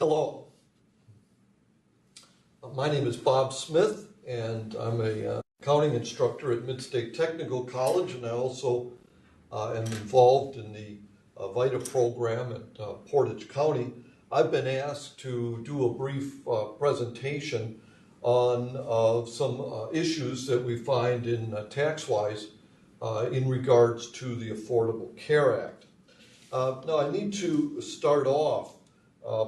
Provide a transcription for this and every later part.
Hello, my name is Bob Smith, and I'm a accounting instructor at Mid-State Technical College, and I also am involved in the VITA program at Portage County. I've been asked to do a brief presentation on some issues that we find in tax-wise in regards to the Affordable Care Act. Now, I need to start off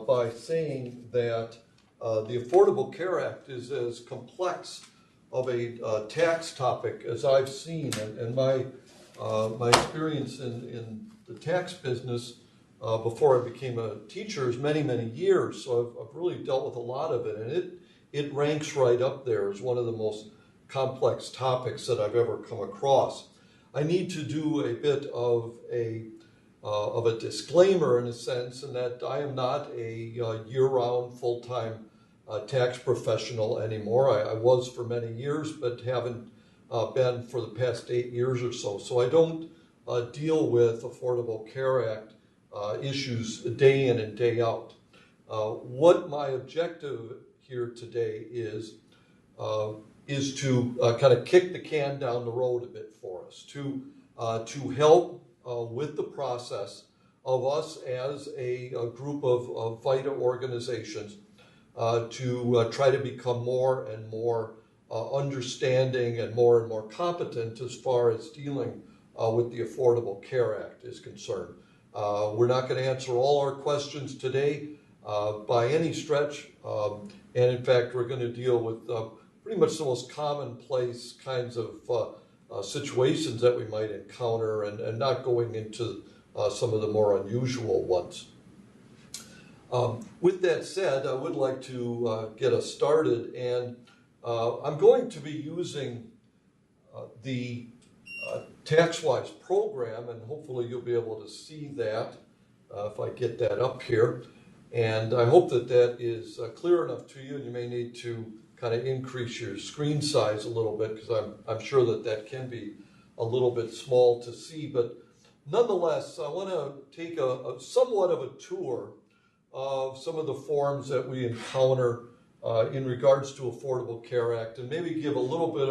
by saying that the Affordable Care Act is as complex of a tax topic as I've seen, and my experience in the tax business before I became a teacher is many, many years. So I've really dealt with a lot of it, and it ranks right up there as one of the most complex topics that I've ever come across. I need to do a bit of a disclaimer in a sense, in that I am not a year-round full-time tax professional anymore. I was for many years, but haven't been for the past 8 years or so. So I don't deal with Affordable Care Act issues day in and day out. What my objective here today is to kind of kick the can down the road a bit for us, to help with the process of us as a group of VITA organizations to try to become more and more understanding and more competent as far as dealing with the Affordable Care Act is concerned. We're not going to answer all our questions today by any stretch, and in fact we're going to deal with pretty much the most commonplace kinds of situations that we might encounter, and not going into some of the more unusual ones. With that said, I would like to get us started, and I'm going to be using the TaxWise program, and hopefully you'll be able to see that if I get that up here. And I hope that that is clear enough to you, and you may need to kind of increase your screen size a little bit, because I'm sure that can be a little bit small to see. But nonetheless, I want to take a somewhat of a tour of some of the forms that we encounter in regards to Affordable Care Act, and maybe give a little bit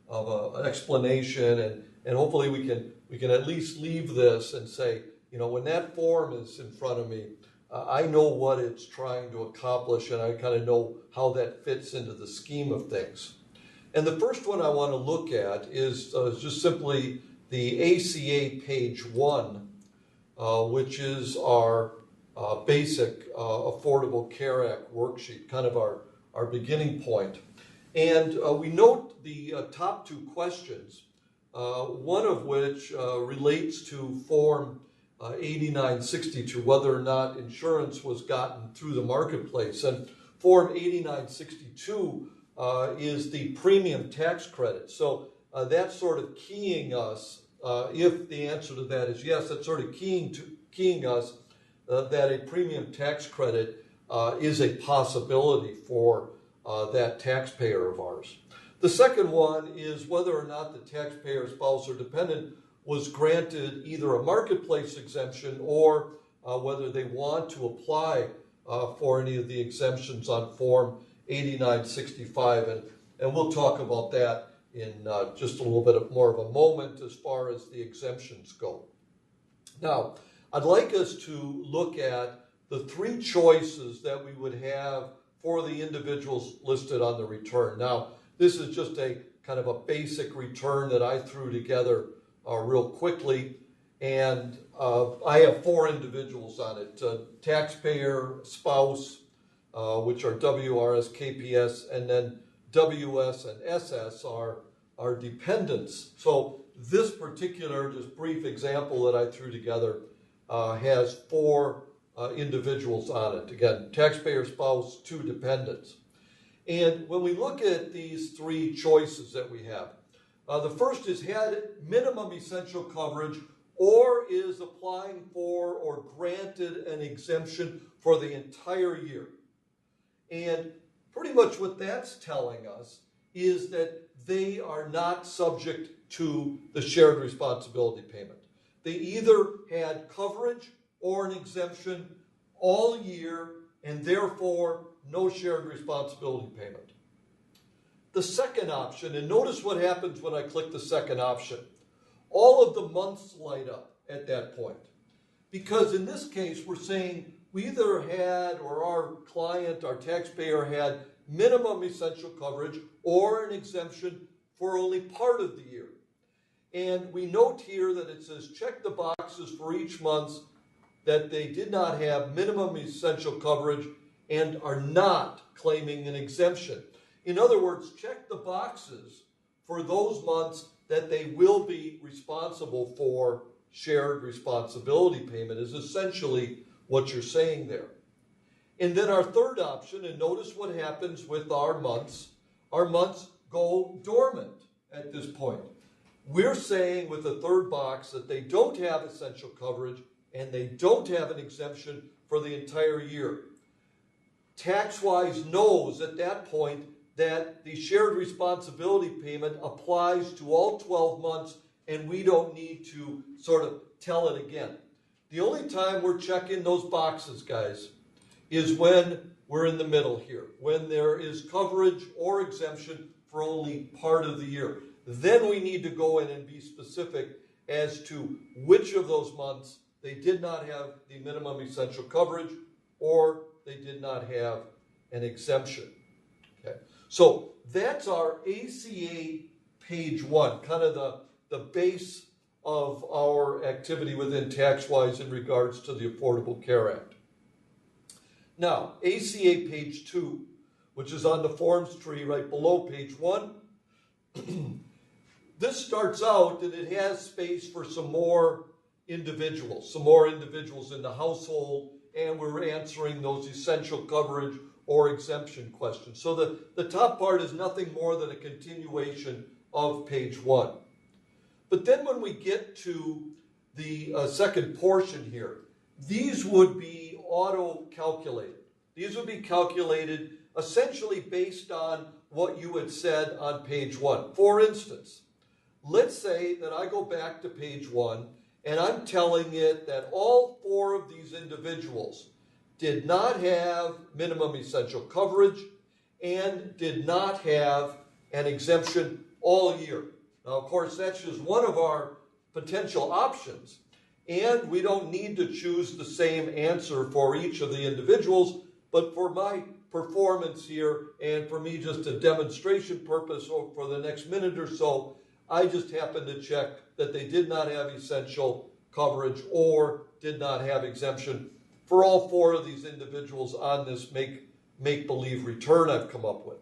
of an explanation, and hopefully we can at least leave this and say, you know, when that form is in front of me, I know what it's trying to accomplish, and I kind of know how that fits into the scheme of things. And the first one I want to look at is just simply the ACA page 1, which is our basic Affordable Care Act worksheet, kind of our beginning point. And we note the top two questions, one of which relates to Form 8962, whether or not insurance was gotten through the marketplace. And Form 8962 is the premium tax credit. So that's sort of keying us, if the answer to that is yes, that's sort of keying us that a premium tax credit is a possibility for that taxpayer of ours. The second one is whether or not the taxpayer, spouse, or dependent was granted either a marketplace exemption, or whether they want to apply for any of the exemptions on Form 8965. And we'll talk about that in just a little bit more of a moment as far as the exemptions go. Now, I'd like us to look at the three choices that we would have for the individuals listed on the return. Now, this is just a kind of a basic return that I threw together real quickly, and I have 4 individuals on it: taxpayer, spouse, which are WRS, KPS, and then WS and SS are dependents. So this particular just brief example that I threw together has 4 individuals on it. Again, taxpayer, spouse, 2 dependents. And when we look at these 3 choices that we have, the first is had minimum essential coverage, or is applying for or granted an exemption for the entire year. And pretty much what that's telling us is that they are not subject to the shared responsibility payment. They either had coverage or an exemption all year and therefore no shared responsibility payment. The second option, and notice what happens when I click the second option. All of the months light up at that point. Because in this case, we're saying we either had, or our client, our taxpayer had minimum essential coverage or an exemption for only part of the year. And we note here that it says check the boxes for each month that they did not have minimum essential coverage and are not claiming an exemption. In other words, check the boxes for those months that they will be responsible for shared responsibility payment is essentially what you're saying there. And then our third option, and notice what happens with our months go dormant at this point. We're saying with the third box that they don't have essential coverage and they don't have an exemption for the entire year. TaxWise knows at that point that the shared responsibility payment applies to all 12 months and we don't need to sort of tell it again. The only time we're checking those boxes, guys, is when we're in the middle here, when there is coverage or exemption for only part of the year. Then we need to go in and be specific as to which of those months they did not have the minimum essential coverage or they did not have an exemption. Okay, so that's our ACA page 1, kind of the base of our activity within TaxWise in regards to the Affordable Care Act. Now, ACA page 2, which is on the forms tree right below page 1, this starts out that it has space for some more individuals in the household, and we're answering those essential coverage or exemption questions. So the top part is nothing more than a continuation of page 1. But then when we get to the second portion here, these would be auto-calculated. These would be calculated essentially based on what you had said on page 1. For instance, let's say that I go back to page 1 and I'm telling it that all 4 of these individuals did not have minimum essential coverage and did not have an exemption all year. Now, of course, that's just one of our potential options, and we don't need to choose the same answer for each of the individuals, but for my performance here and for me just a demonstration purpose for the next minute or so, I just happen to check that they did not have essential coverage or did not have exemption for all 4 of these individuals on this make-believe return I've come up with.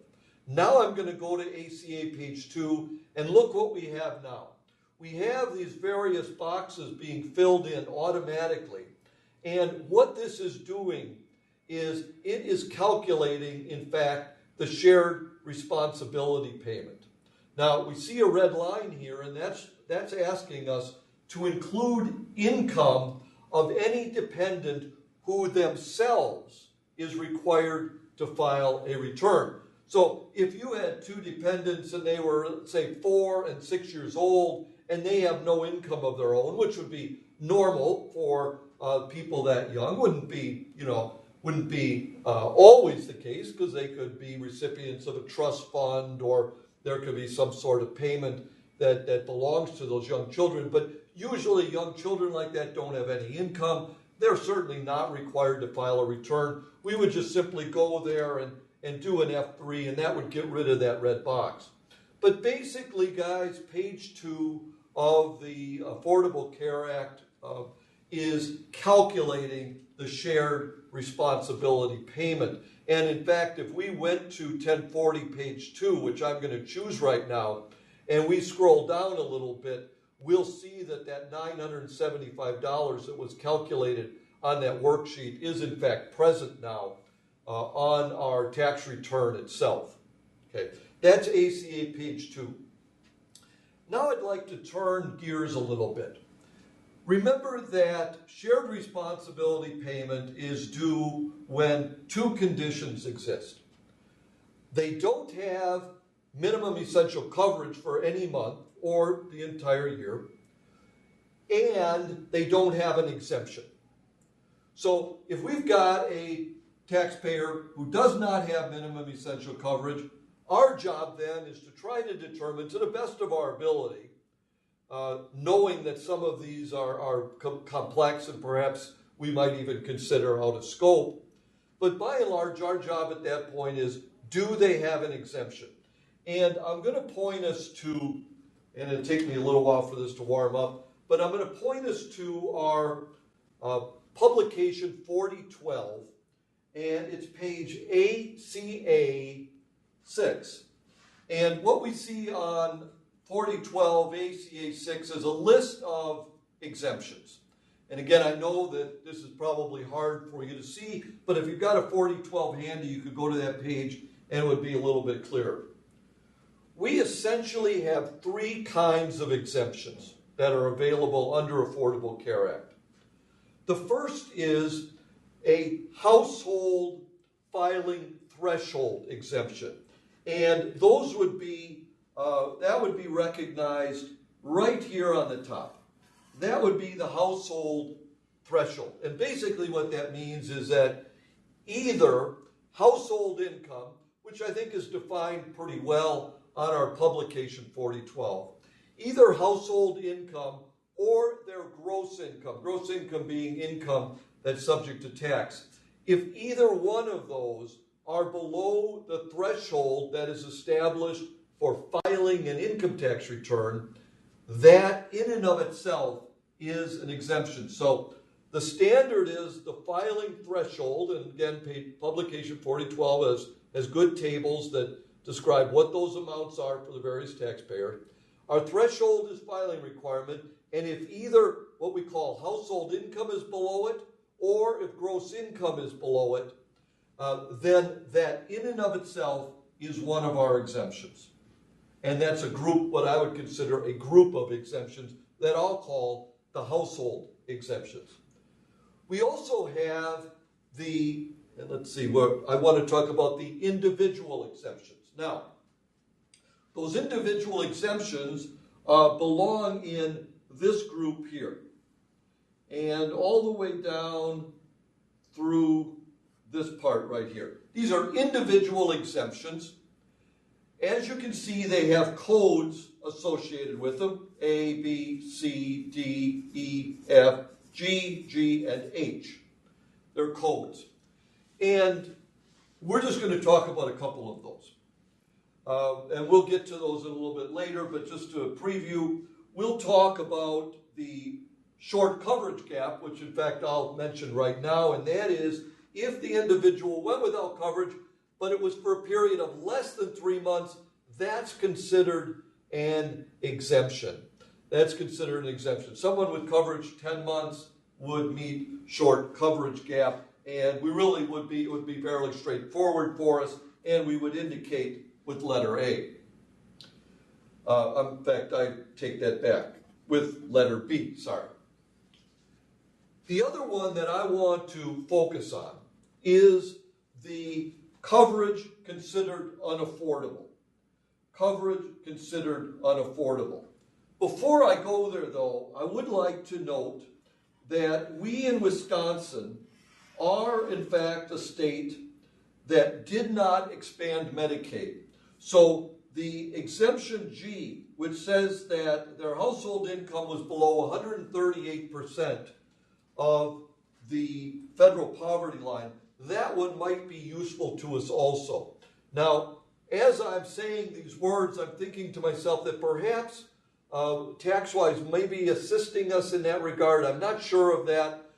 Now I'm going to go to ACA page 2 and look what we have now. We have these various boxes being filled in automatically, and what this is doing is it is calculating, in fact, the shared responsibility payment. Now, we see a red line here, and that's asking us to include income of any dependent who themselves is required to file a return. So if you had 2 dependents and they were, say, 4 and 6 years old, and they have no income of their own, which would be normal for people that young, wouldn't be always the case, because they could be recipients of a trust fund, or there could be some sort of payment that belongs to those young children. But usually young children like that don't have any income. They're certainly not required to file a return. We would just simply go there and do an F3, and that would get rid of that red box. But basically, guys, page 2 of the Affordable Care Act is calculating the shared responsibility payment. And in fact, if we went to 1040 page 2, which I'm going to choose right now, and we scroll down a little bit, we'll see that $975 that was calculated on that worksheet is in fact present now on our tax return itself. Okay, that's ACA page 2. Now I'd like to turn gears a little bit. Remember that shared responsibility payment is due when 2 conditions exist. They don't have minimum essential coverage for any month or the entire year, and they don't have an exemption. So if we've got a taxpayer who does not have minimum essential coverage, our job then is to try to determine, to the best of our ability, knowing that some of these are complex and perhaps we might even consider out of scope. But by and large, our job at that point is, do they have an exemption? And I'm going to point us to, and it'll take me a little while for this to warm up, but I'm going to point us to our publication 4012, and it's page ACA 6. And what we see on 4012 ACA 6 is a list of exemptions. And again, I know that this is probably hard for you to see, but if you've got a 4012 handy, you could go to that page and it would be a little bit clearer. We essentially have three kinds of exemptions that are available under Affordable Care Act. The first is a household filing threshold exemption. And those would be, that would be recognized right here on the top. That would be the household threshold. And basically what that means is that either household income, which I think is defined pretty well on our publication 4012, either household income or their gross income being income that's subject to tax. If either one of those are below the threshold that is established for filing an income tax return, that in and of itself is an exemption. So the standard is the filing threshold, and again, publication 4012 has good tables that describe what those amounts are for the various taxpayers. Our threshold is filing requirement, and if either what we call household income is below it, or if gross income is below it, then that in and of itself is one of our exemptions. And that's a group, what I would consider a group of exemptions that I'll call the household exemptions. We also have the, and let's see, I want to talk about the individual exemptions. Now, those individual exemptions belong in this group here, and all the way down through this part right here. These are individual exemptions. As you can see, they have codes associated with them: A, B, C, D, E, F, G, G, and H. They're codes. And we're just going to talk about a couple of those. And we'll get to those a little bit later, but just to preview, we'll talk about the short coverage gap, which in fact I'll mention right now, and that is if the individual went without coverage, but it was for a period of less than 3 months, that's considered an exemption. That's considered an exemption. Someone with coverage 10 months would meet short coverage gap, and we really would be, it would be fairly straightforward for us, and we would indicate with letter A. In fact, I take that back, with letter B, sorry. The other one that I want to focus on is the coverage considered unaffordable. Coverage considered unaffordable. Before I go there, though, I would like to note that we in Wisconsin are, in fact, a state that did not expand Medicaid. So the exemption G, which says that their household income was below 138% of the federal poverty line, that one might be useful to us also. Now, as I'm saying these words, I'm thinking to myself that perhaps TaxWise may be assisting us in that regard. I'm not sure of that.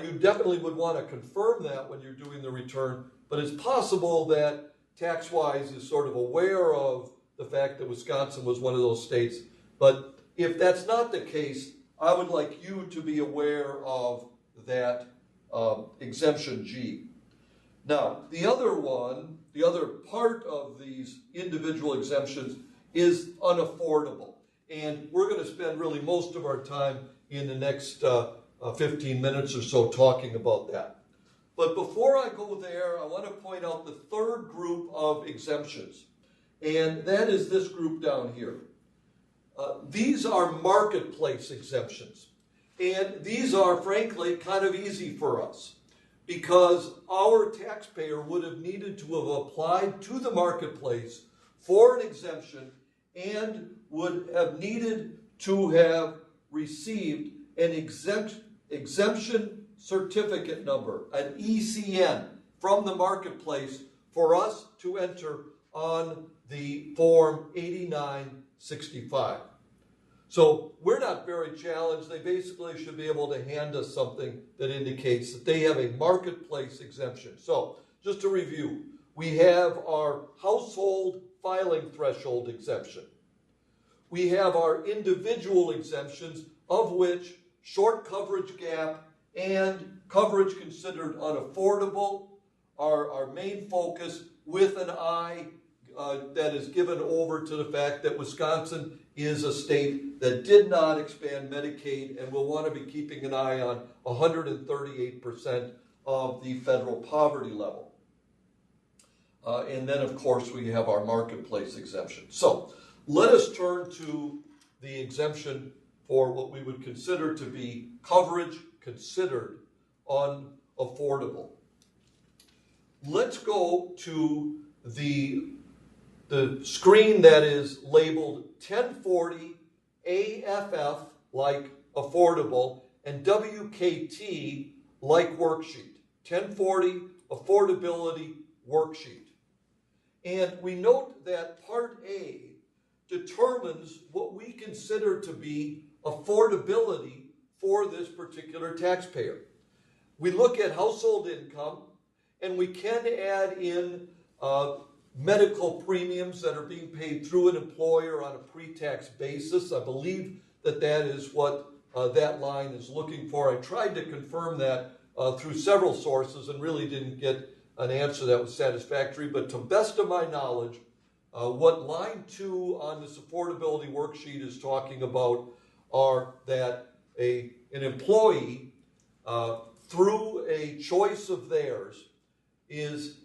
You definitely would want to confirm that when you're doing the return, but it's possible that TaxWise is sort of aware of the fact that Wisconsin was one of those states. But if that's not the case, I would like you to be aware of that exemption G. Now, the other one, the other part of these individual exemptions is unaffordable. And we're going to spend really most of our time in the next 15 minutes or so talking about that. But before I go there, I want to point out the third group of exemptions. And that is this group down here. These are marketplace exemptions. And these are, frankly, kind of easy for us. because our taxpayer would have needed to have applied to the marketplace for an exemption and would have needed to have received an exemption certificate number, an ECN, from the marketplace for us to enter on the Form 8965. So we're not very challenged. They basically should be able to hand us something that indicates that they have a marketplace exemption. So just to review, we have our household filing threshold exemption. We have our individual exemptions, of which short coverage gap and coverage considered unaffordable are our main focus, with an eye that is given over to the fact that Wisconsin is a state that did not expand Medicaid and will want to be keeping an eye on 138% of the federal poverty level. And then, of course, we have our marketplace exemption. So let us turn to the exemption for what we would consider to be coverage considered unaffordable. Let's go to the screen that is labeled 1040 AFF, like affordable, and WKT, like worksheet. 1040 affordability worksheet. And we note that Part A determines what we consider to be affordability for this particular taxpayer. We look at household income, and we can add in medical premiums that are being paid through an employer on a pre-tax basis. I believe that that is what that line is looking for. I tried to confirm that through several sources and really didn't get an answer that was satisfactory. But to best of my knowledge, what line 2 on this affordability worksheet is talking about are that an employee, through a choice of theirs, is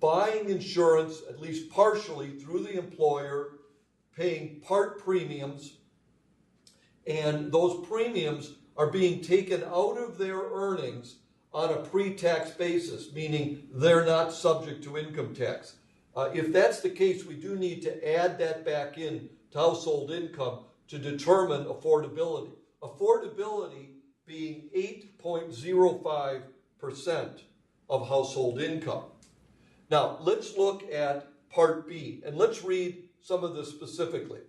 buying insurance, at least partially, through the employer, paying part premiums, and those premiums are being taken out of their earnings on a pre-tax basis, meaning they're not subject to income tax. If that's the case, we do need to add that back in to household income to determine affordability. Affordability being 8.05% of household income. Now, let's look at Part B, and let's read some of this specifically.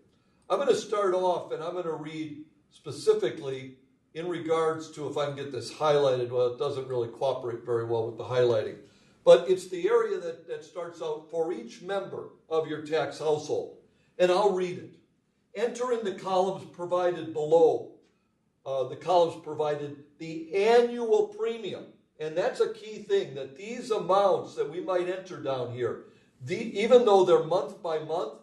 I'm going to start off, and I'm going to read specifically in regards to, if I can get this highlighted, well, it doesn't really cooperate very well with the highlighting, but it's the area that starts out, for each member of your tax household, and I'll read it. Enter in the columns provided below, the columns provided the annual premium. And that's a key thing, that these amounts that we might enter down here, even though they're month by month,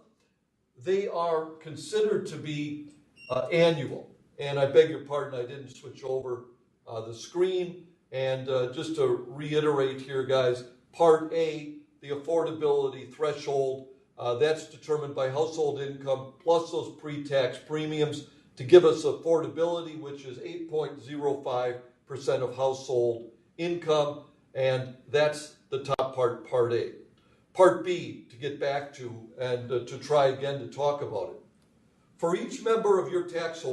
they are considered to be annual. And I beg your pardon, I didn't switch over the screen. And just to reiterate here, guys, Part A, the affordability threshold, that's determined by household income plus those pre-tax premiums to give us affordability, which is 8.05% of household income, and that's the top part, Part A. Part B, to get back to and to try again to talk about it. For each member of your tax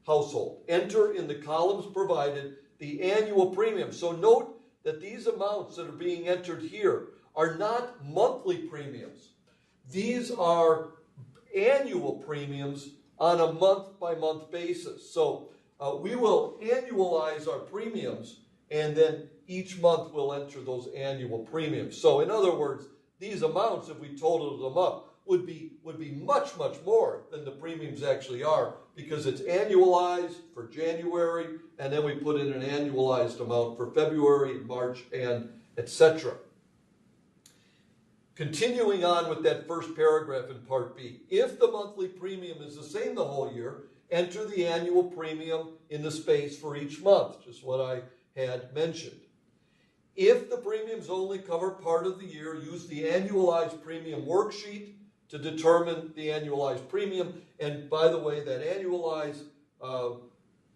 household, enter in the columns provided the annual premium. So note that these amounts that are being entered here are not monthly premiums. These are annual premiums on a month-by-month basis. So we will annualize our premiums, and then each month we'll enter those annual premiums. So in other words, these amounts, if we totaled them up, would be much, much more than the premiums actually are, because it's annualized for January, and then we put in an annualized amount for February, March, and etc. Continuing on with that first paragraph in Part B, if the monthly premium is the same the whole year, enter the annual premium in the space for each month, just what I had mentioned. If the premiums only cover part of the year, use the annualized premium worksheet to determine the annualized premium. And by the way, that annualized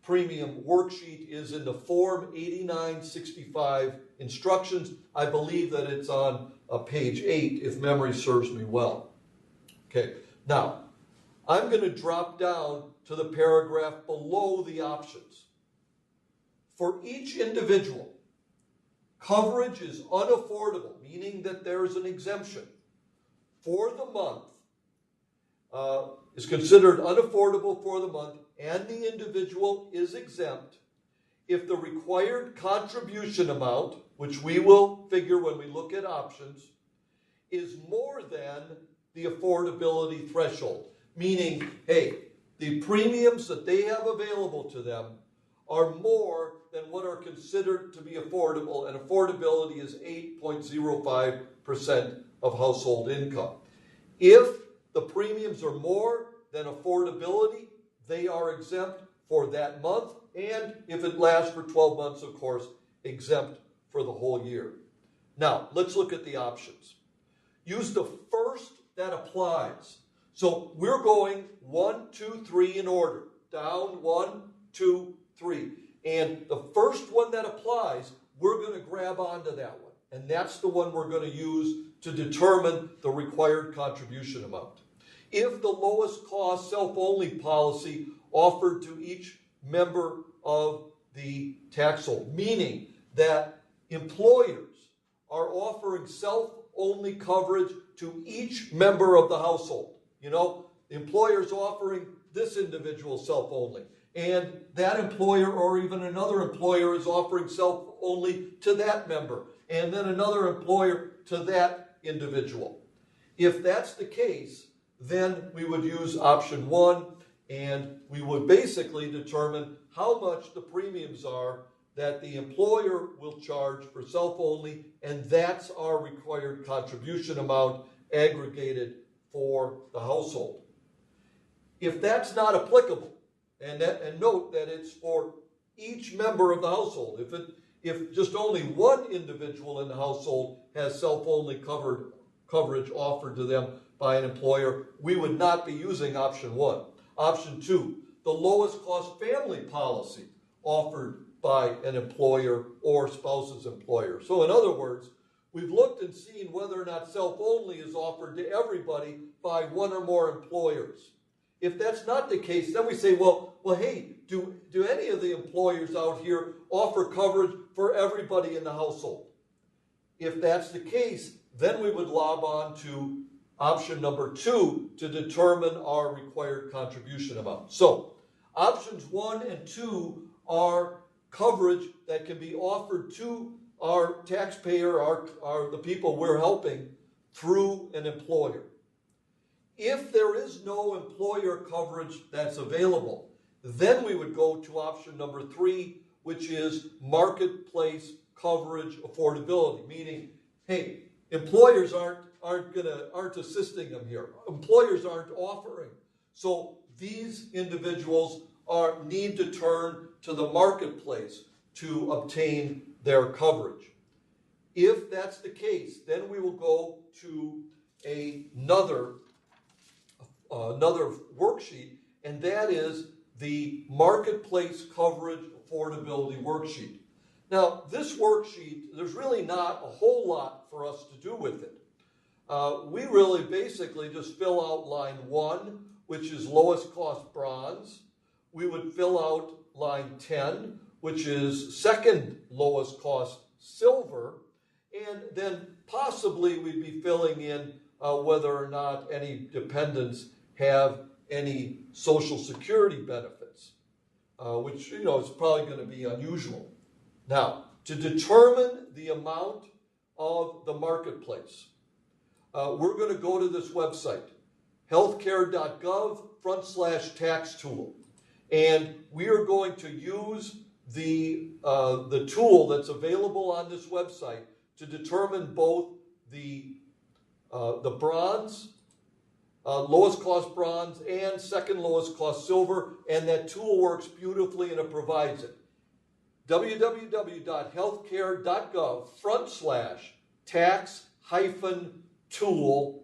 premium worksheet is in the Form 8965 instructions. I believe that it's on page 8, if memory serves me well. Okay, now I'm going to drop down to the paragraph below the options. For each individual, coverage is unaffordable, meaning that there's an exemption for the month, is considered unaffordable for the month, and the individual is exempt if the required contribution amount, which we will figure when we look at options, is more than the affordability threshold. Meaning, hey, the premiums that they have available to them are more than what are considered to be affordable, and affordability is 8.05% of household income. If the premiums are more than affordability, they are exempt for that month, and if it lasts for 12 months, of course, exempt for the whole year. Now, let's look at the options. Use the first that applies. So we're going 1, 2, 3 in order. Down, 1, 2, 3. And the first one that applies, we're going to grab onto that one. And that's the one we're going to use to determine the required contribution amount. If the lowest cost self-only policy offered to each member of the taxable, meaning that employers are offering self-only coverage to each member of the household. You know, the employer's offering this individual self-only, and that employer or even another employer is offering self-only to that member, and then another employer to that individual. If that's the case, then we would use option 1, and we would basically determine how much the premiums are that the employer will charge for self-only, and that's our required contribution amount aggregated for the household. If that's not applicable, and note that it's for each member of the household. If just only one individual in the household has self-only coverage offered to them by an employer, we would not be using option 1. Option 2, the lowest cost family policy offered by an employer or spouse's employer. So in other words, we've looked and seen whether or not self-only is offered to everybody by one or more employers. If that's not the case, then we say, well, hey, do any of the employers out here offer coverage for everybody in the household? If that's the case, then we would lob on to option number 2 to determine our required contribution amount. So options 1 and 2 are coverage that can be offered to our taxpayer, the people we're helping, through an employer. If there is no employer coverage that's available, then we would go to option number 3, which is marketplace coverage affordability, meaning, hey, employers aren't assisting them here. Employers aren't offering. So these individuals need to turn to the marketplace to obtain their coverage. If that's the case, then we will go to another worksheet, and that is the marketplace coverage affordability worksheet. Now, this worksheet, there's really not a whole lot for us to do with it. We really basically just fill out line 1, which is lowest cost bronze. We would fill out line 10, which is second lowest cost silver, and then possibly we'd be filling in whether or not any dependents have any Social Security benefits, which, is probably going to be unusual. Now, to determine the amount of the marketplace, we're going to go to this website, healthcare.gov/tax tool. And we are going to use the tool that's available on this website to determine both the bronze, lowest cost bronze, and second lowest cost silver. And that tool works beautifully, and it provides it. www.healthcare.gov/tax-tool/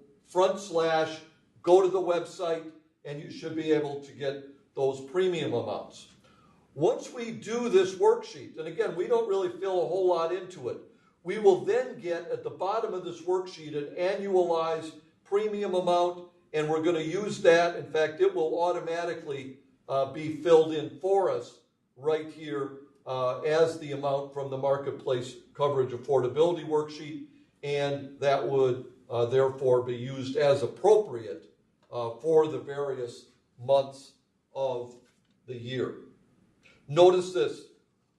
go to the website, and you should be able to get those premium amounts. Once we do this worksheet, and again, we don't really fill a whole lot into it, We will then get at the bottom of this worksheet an annualized premium amount, and we're going to use that. In fact, it will automatically be filled in for us right here as the amount from the marketplace coverage affordability worksheet, and that would therefore be used as appropriate for the various months of the year. Notice this.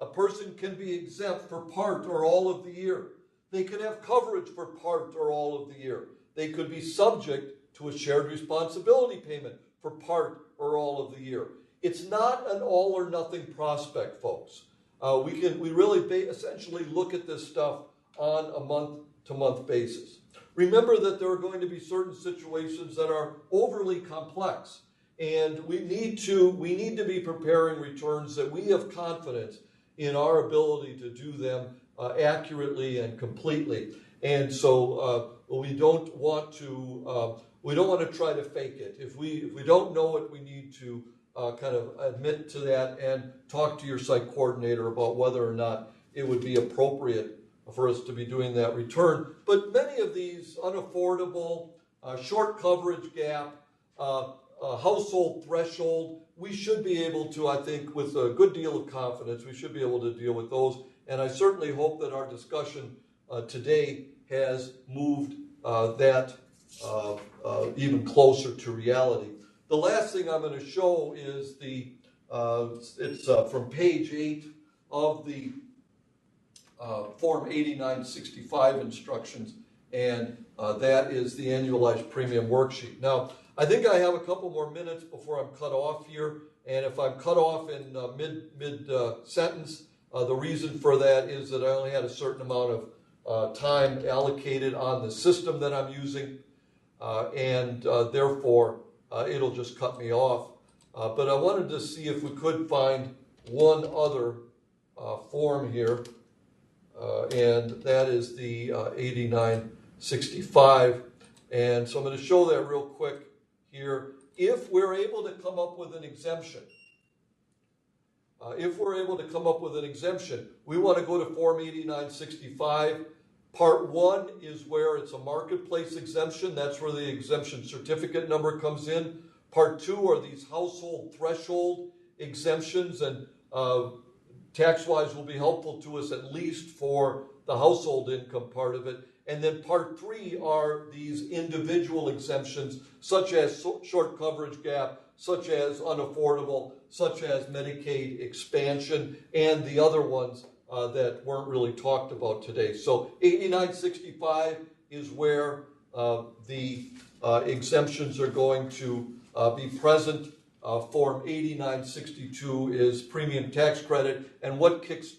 A person can be exempt for part or all of the year. They can have coverage for part or all of the year. They could be subject to a shared responsibility payment for part or all of the year. It's not an all or nothing prospect, folks. We really essentially look at this stuff on a month-to-month basis. Remember that there are going to be certain situations that are overly complex, and we need to be preparing returns that we have confidence in our ability to do them accurately and completely. And so we don't want to try to fake it. If we don't know it, we need to kind of admit to that and talk to your site coordinator about whether or not it would be appropriate for us to be doing that return. But many of these unaffordable, short coverage gap, household threshold, we should be able to, I think, with a good deal of confidence, we should be able to deal with those. And I certainly hope that our discussion today has moved that even closer to reality. The last thing I'm going to show is it's from page 8 of the Form 8965 instructions, and that is the annualized premium worksheet. Now, I think I have a couple more minutes before I'm cut off here, and if I'm cut off in mid-sentence, the reason for that is that I only had a certain amount of time allocated on the system that I'm using, and therefore it'll just cut me off. But I wanted to see if we could find one other form here, and that is the 8965. And so I'm going to show that real quick here. If we're able to come up with an exemption, we want to go to Form 8965. Part 1 is where it's a marketplace exemption. That's where the exemption certificate number comes in. Part 2 are these household threshold exemptions, and tax-wise will be helpful to us at least for the household income part of it. And then Part 3 are these individual exemptions, such as short coverage gap, such as unaffordable, such as Medicaid expansion, and the other ones that weren't really talked about today. So 8965 is where the exemptions are going to be present. Form 8962 is premium tax credit, and what kicks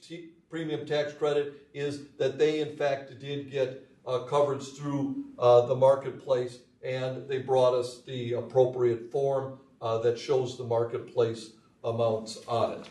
premium tax credit is that they in fact did get coverage through the marketplace, and they brought us the appropriate form that shows the marketplace amounts on it.